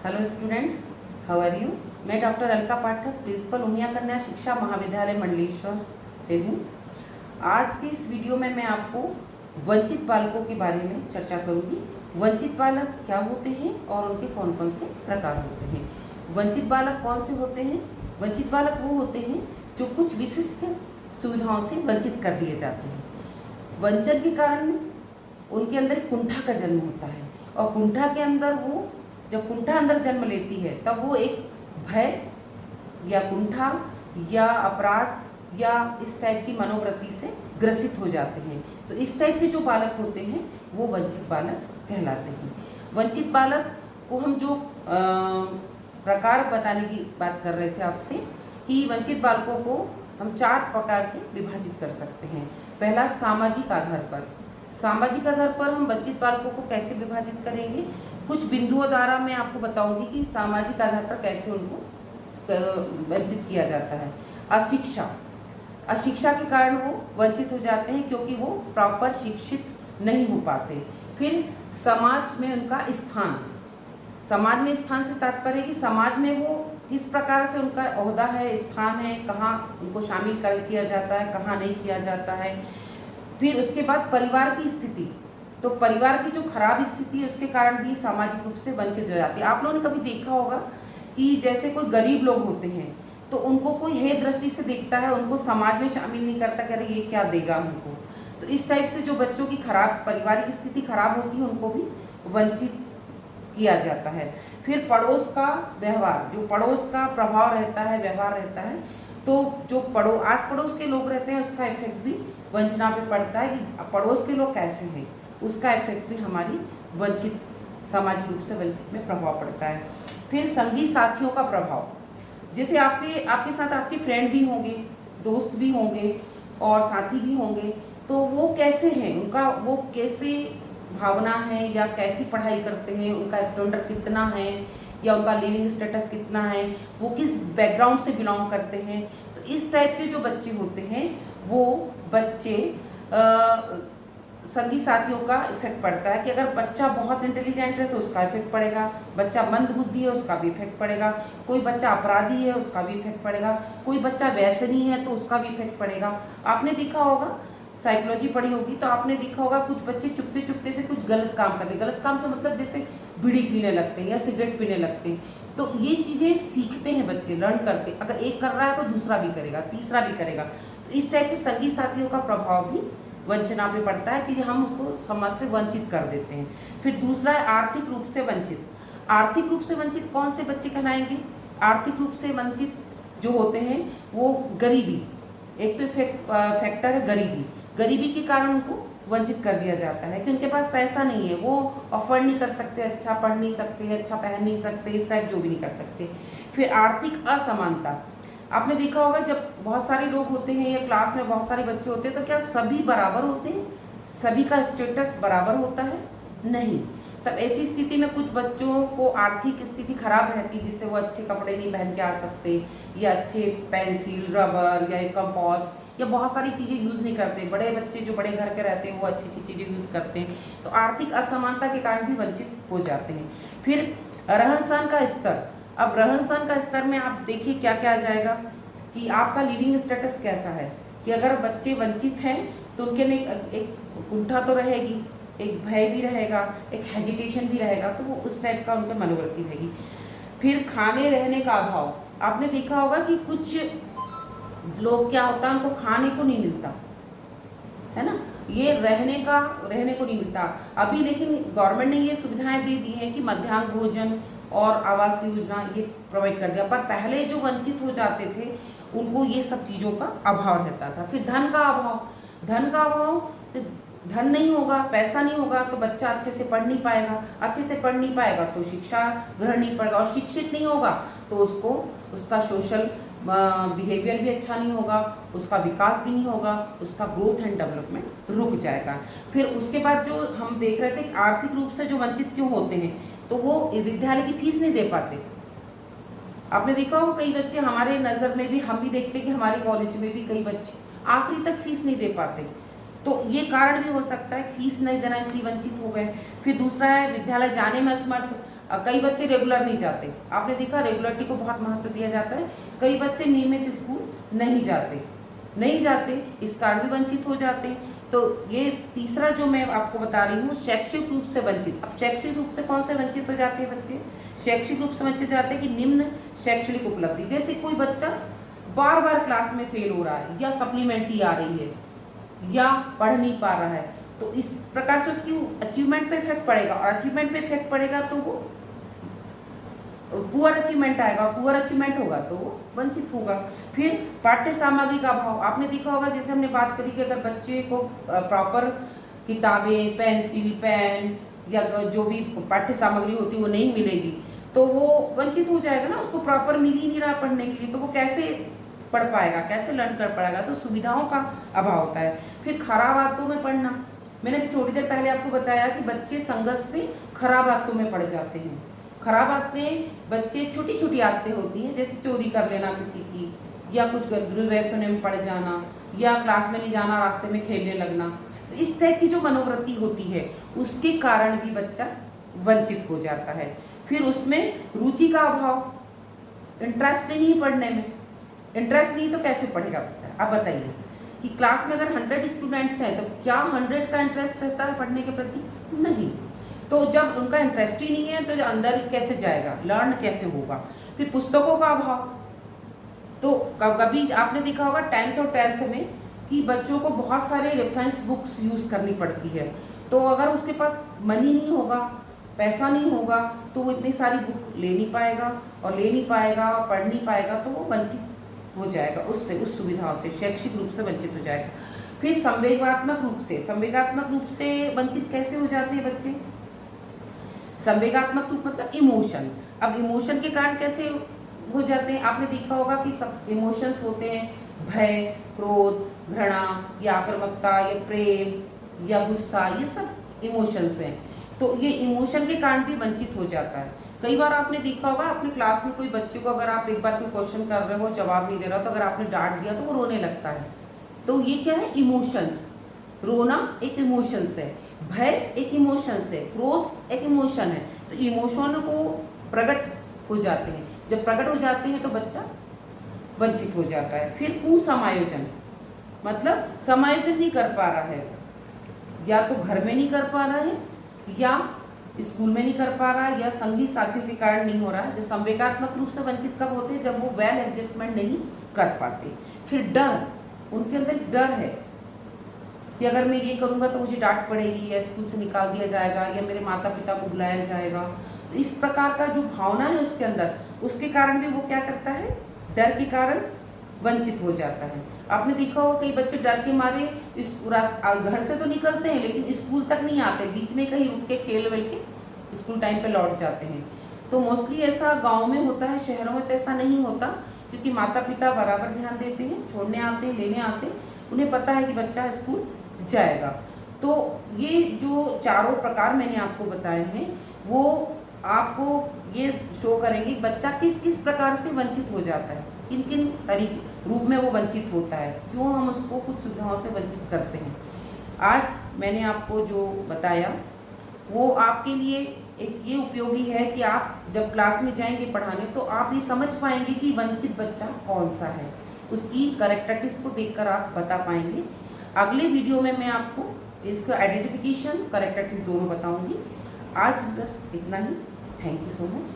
Hello students, how are you. मैं doctor Alka Pathak, principal Umiya Kanya Shiksha महाविद्यालय मंडलेश्वर से हूँ। आज की इस वीडियो में मैं आपको वंचित बालकों के बारे में चर्चा करूँगी। वंचित बालक क्या होते हैं और उनके कौन कौन से प्रकार होते हैं। वंचित बालक कौन से होते हैं? वंचित बालक वो होते हैं जो कुछ विशिष्ट सुविधाओं से वंचित कर दिए जाते हैं। वंचन के कारण उनके अंदर कुंठा का जन्म होता है और कुंठा के अंदर वो जब कुंठा अंदर जन्म लेती है तब वो एक भय या कुंठा या अपराध या इस टाइप की मनोवृत्ति से ग्रसित हो जाते हैं। तो इस टाइप के जो बालक होते हैं वो वंचित बालक कहलाते हैं। वंचित बालक को हम जो प्रकार बताने की बात कर रहे थे आपसे कि वंचित बालकों को हम 4 प्रकार से विभाजित कर सकते हैं। पहला, सामाजिक आधार पर। सामाजिक आधार पर हम वंचित बालकों को कैसे विभाजित करेंगे, कुछ बिंदुओं द्वारा मैं आपको बताऊंगी कि सामाजिक आधार पर कैसे उनको वंचित किया जाता है। अशिक्षा, अशिक्षा के कारण वो वंचित हो जाते हैं क्योंकि वो प्रॉपर शिक्षित नहीं हो पाते। फिर समाज में उनका स्थान, समाज में स्थान से तात्पर्य कि समाज में वो किस प्रकार से उनका ओहदा है, स्थान है, कहाँ उनको शामिल किया जाता है, कहाँ नहीं किया जाता है। फिर उसके बाद परिवार की स्थिति, तो परिवार की जो खराब स्थिति है उसके कारण भी सामाजिक रूप से वंचित हो जाती है। आप लोगों ने कभी देखा होगा कि जैसे कोई गरीब लोग होते हैं तो उनको कोई हे दृष्टि से देखता है, उनको समाज में शामिल नहीं करता कि अरे ये क्या देगा हमको। तो इस टाइप से जो बच्चों की खराब पारिवारिक स्थिति खराब होती है उनको भी वंचित किया जाता है। फिर पड़ोस का व्यवहार, जो पड़ोस का प्रभाव रहता है, व्यवहार रहता है, तो जो आस पड़ोस के लोग रहते हैं उसका इफेक्ट भी वंचना पे पड़ता है कि पड़ोस के लोग कैसे हैं, उसका इफेक्ट भी हमारी वंचित सामाजिक रूप से वंचित में प्रभाव पड़ता है। फिर संगी साथियों का प्रभाव, जैसे आपके साथ आपके फ्रेंड भी होंगे, दोस्त भी होंगे और साथी भी होंगे, तो वो कैसे हैं, उनका वो कैसे भावना है या कैसी पढ़ाई करते हैं, उनका स्टैंडर्ड कितना है या उनका लिविंग स्टेटस कितना है, वो किस बैकग्राउंड से बिलोंग करते हैं। तो इस टाइप के जो बच्चे होते हैं वो बच्चे संगी साथियों का इफेक्ट पड़ता है कि अगर बच्चा बहुत इंटेलिजेंट है तो उसका इफेक्ट पड़ेगा, बच्चा मंदबुद्धि है उसका भी इफेक्ट पड़ेगा, कोई बच्चा अपराधी है उसका भी इफेक्ट पड़ेगा, कोई बच्चा व्यसनी है तो उसका भी इफेक्ट पड़ेगा। आपने देखा होगा, साइकोलॉजी पढ़ी होगी तो आपने देखा होगा कुछ बच्चे चुपके चुपके से कुछ गलत काम करते हैं। गलत काम से मतलब जैसे बीड़ी पीने लगते हैं या सिगरेट पीने लगते हैं। तो ये चीज़ें सीखते हैं बच्चे, लर्न करते हैं। अगर एक कर रहा है तो दूसरा भी करेगा, तीसरा भी करेगा। तो इस टाइप से संगी साथियों का प्रभाव भी वंचना पे पड़ता है कि हम उसको समाज से वंचित कर देते हैं। फिर दूसरा है आर्थिक रूप से वंचित। आर्थिक रूप से वंचित कौन से बच्चे कहलाएंगे? आर्थिक रूप से वंचित जो होते हैं वो गरीबी, एक तो फैक्टर है गरीबी। गरीबी के कारण उनको वंचित कर दिया जाता है कि उनके पास पैसा नहीं है, वो अफोर्ड नहीं कर सकते, अच्छा पढ़ नहीं सकते, अच्छा पहन नहीं सकते, इस टाइप जो भी नहीं कर सकते। फिर आर्थिक असमानता, आपने देखा होगा जब बहुत सारे लोग होते हैं या क्लास में बहुत सारे बच्चे होते हैं तो क्या सभी बराबर होते हैं? सभी का स्टेटस बराबर होता है? नहीं। तब ऐसी स्थिति में कुछ बच्चों को आर्थिक स्थिति खराब रहती है जिससे वो अच्छे कपड़े नहीं पहन के आ सकते या अच्छे पेंसिल, रबर या कंपास या बहुत सारी चीज़ें यूज़ नहीं करते। बड़े बच्चे जो बड़े घर के रहते हैं वो अच्छी अच्छी चीज़ें यूज़ करते हैं। तो आर्थिक असमानता के कारण भी वंचित हो जाते हैं। फिर रहन सहन का स्तर, अब रहन सहन का स्तर में आप देखिए क्या क्या आ जाएगा कि आपका लिविंग स्टेटस कैसा है, कि अगर बच्चे वंचित हैं तो उनके लिए एक कुंठा तो रहेगी, एक भय भी रहेगा, एक हेजिटेशन भी रहेगा, तो वो उस टाइप का उनका मनोवृत्ति रहेगी। फिर खाने रहने का अभाव, आपने देखा होगा कि कुछ लोग क्या होता है उनको खाने को नहीं मिलता है ना, ये रहने को नहीं मिलता। अभी लेकिन गवर्नमेंट ने ये सुविधाएं दे दी हैं कि मध्याह्न भोजन और आवास योजना ये प्रोवाइड कर दिया, पर पहले जो वंचित हो जाते थे उनको ये सब चीज़ों का अभाव रहता था। फिर धन का अभाव, धन का अभाव, धन नहीं होगा, पैसा नहीं होगा तो बच्चा अच्छे से पढ़ नहीं पाएगा, अच्छे से पढ़ नहीं पाएगा तो शिक्षा ग्रहण नहीं पाएगा, और शिक्षित नहीं होगा तो उसको उसका सोशल बिहेवियर भी अच्छा नहीं होगा, उसका विकास भी नहीं होगा, उसका ग्रोथ एंड डेवलपमेंट रुक जाएगा। फिर उसके बाद जो हम देख रहे थे कि आर्थिक रूप से जो वंचित क्यों होते हैं, तो वो विद्यालय की फीस नहीं दे पाते। आपने देखा हो कई बच्चे, हमारे नज़र में भी, हम भी देखते कि हमारे कॉलेज में भी कई बच्चे आखिरी तक फीस नहीं दे पाते। तो ये कारण भी हो सकता है, फीस नहीं देना इसलिए वंचित हो गए। फिर दूसरा है विद्यालय जाने में असमर्थ। कई बच्चे रेगुलर नहीं जाते, आपने देखा रेगुलरिटी को बहुत महत्व दिया जाता है। कई बच्चे नियमित स्कूल नहीं जाते, इस कारण भी वंचित हो जाते हैं। तो ये तीसरा जो मैं आपको बता रही हूँ, शैक्षिक रूप से वंचित। अब शैक्षिक रूप से कौन से वंचित हो जाते हैं बच्चे? शैक्षिक रूप से वंचित हो जाते हैं कि निम्न शैक्षणिक उपलब्धि, जैसे कोई बच्चा बार बार क्लास में फेल हो रहा है, या सप्लीमेंट्री आ रही है, या पढ़ नहीं पा रहा है, तो इस प्रकार से उसकी अचीवमेंट पे इफेक्ट पड़ेगा, और अचीवमेंट पे इफेक्ट पड़ेगा तो वो पुअर अचीवमेंट आएगा, पुअर अचीवमेंट होगा तो वो वंचित होगा। फिर पाठ्य सामग्री का अभाव, आपने देखा होगा, जैसे हमने बात करी कि अगर बच्चे को प्रॉपर किताबें, पेंसिल, पेन या जो भी पाठ्य सामग्री होती है वो नहीं मिलेगी तो वो वंचित हो जाएगा ना, उसको प्रॉपर मिल ही नहीं रहा पढ़ने के लिए, तो वो कैसे पढ़ पाएगा, कैसे लर्न कर पाएगा? तो सुविधाओं का अभाव होता है। फिर खराब आदतों में पढ़ना, मैंने अभी थोड़ी देर पहले आपको बताया कि बच्चे संगत से खराब आदतों में पड़ जाते हैं। खराब आदतें, बच्चे छोटी छोटी आदतें होती हैं, जैसे चोरी कर लेना किसी की, या कुछ दुर्व्यसनों में पड़ जाना, या क्लास में नहीं जाना, रास्ते में खेलने लगना। तो इस टाइप की जो मनोवृत्ति होती है उसके कारण भी बच्चा वंचित हो जाता है। फिर उसमें रुचि का अभाव, इंटरेस्ट नहीं है पढ़ने में, इंटरेस्ट नहीं तो कैसे पढ़ेगा बच्चा? आप बताइए कि क्लास में अगर 100 स्टूडेंट्स हैं तो क्या 100 का इंटरेस्ट रहता है पढ़ने के प्रति? नहीं। तो जब उनका इंटरेस्ट ही नहीं है तो अंदर कैसे जाएगा, लर्न कैसे होगा? फिर पुस्तकों का अभाव, तो कभी आपने देखा होगा 10th और 12th में कि बच्चों को बहुत सारे रेफरेंस बुक्स यूज़ करनी पड़ती है, तो अगर उसके पास मनी नहीं होगा, पैसा नहीं होगा, तो वो इतनी सारी बुक ले नहीं पाएगा, और पढ़ नहीं पाएगा, तो वो वंचित हो जाएगा उससे, उस सुविधाओं से, शैक्षिक रूप से वंचित हो जाएगा। फिर संवेगात्मक रूप से वंचित कैसे हो जाते हैं बच्चे? संवेगात्मक रूप मतलब इमोशन। अब इमोशन के कारण कैसे हो जाते हैं? आपने देखा होगा कि सब इमोशंस होते हैं, भय, क्रोध, घृणा, या आक्रामकता, या प्रेम, या गुस्सा, ये सब इमोशंस हैं। तो ये इमोशन के कारण भी वंचित हो जाता है। कई बार आपने देखा होगा अपनी क्लास में कोई बच्चे को, अगर आप एक बार कोई क्वेश्चन कर रहे हो, जवाब नहीं दे रहा, तो अगर आपने डांट दिया तो वो रोने लगता है। तो ये क्या है? इमोशंस। रोना एक इमोशंस है, भय एक इमोशंस है, क्रोध एक इमोशन है। तो इमोशन को प्रकट हो जाते हैं, जब प्रकट हो जाते हैं तो बच्चा वंचित हो जाता है। फिर कुसमायोजन, मतलब समायोजन नहीं कर पा रहा है, या तो घर में नहीं कर पा रहा है, या स्कूल में नहीं कर पा रहा है, या संगी साथियों के कारण नहीं हो रहा है। जो संवेगात्मक रूप से वंचित कब होते हैं? जब वो वेल एडजस्टमेंट नहीं कर पाते। फिर डर, उनके अंदर एक डर है कि अगर मैं ये करूँगा तो मुझे डांट पड़ेगी, या स्कूल से निकाल दिया जाएगा, या मेरे माता पिता को बुलाया जाएगा। तो इस प्रकार का जो भावना है उसके अंदर, उसके कारण भी वो क्या करता है? डर के कारण वंचित हो जाता है। आपने देखा होगा कई बच्चे डर के मारे इस घर से तो निकलते हैं लेकिन स्कूल तक नहीं आते, बीच में कहीं रुक के खेल वेल के स्कूल टाइम पे लौट जाते हैं। तो मोस्टली ऐसा गांव में होता है, शहरों में तो ऐसा नहीं होता, क्योंकि माता पिता बराबर ध्यान देते हैं, छोड़ने आते हैं, लेने आते हैं, उन्हें पता है कि बच्चा स्कूल जाएगा। तो ये जो चारों प्रकार मैंने आपको बताए हैं वो आपको ये शो करेंगे बच्चा किस किस प्रकार से वंचित हो जाता है, किन किन तरीके रूप में वो वंचित होता है, क्यों हम उसको कुछ सुविधाओं से वंचित करते हैं। आज मैंने आपको जो बताया वो आपके लिए एक ये उपयोगी है कि आप जब क्लास में जाएंगे पढ़ाने तो आप ये समझ पाएंगे कि वंचित बच्चा कौन सा है, उसकी कैरेक्टरिस्टिक्स को देखकर आप बता पाएंगे। अगले वीडियो में मैं आपको इसका आइडेंटिफिकेशन, कैरेक्टरिस्टिक्स दोनों बताऊंगी। आज बस इतना ही। Thank you so much.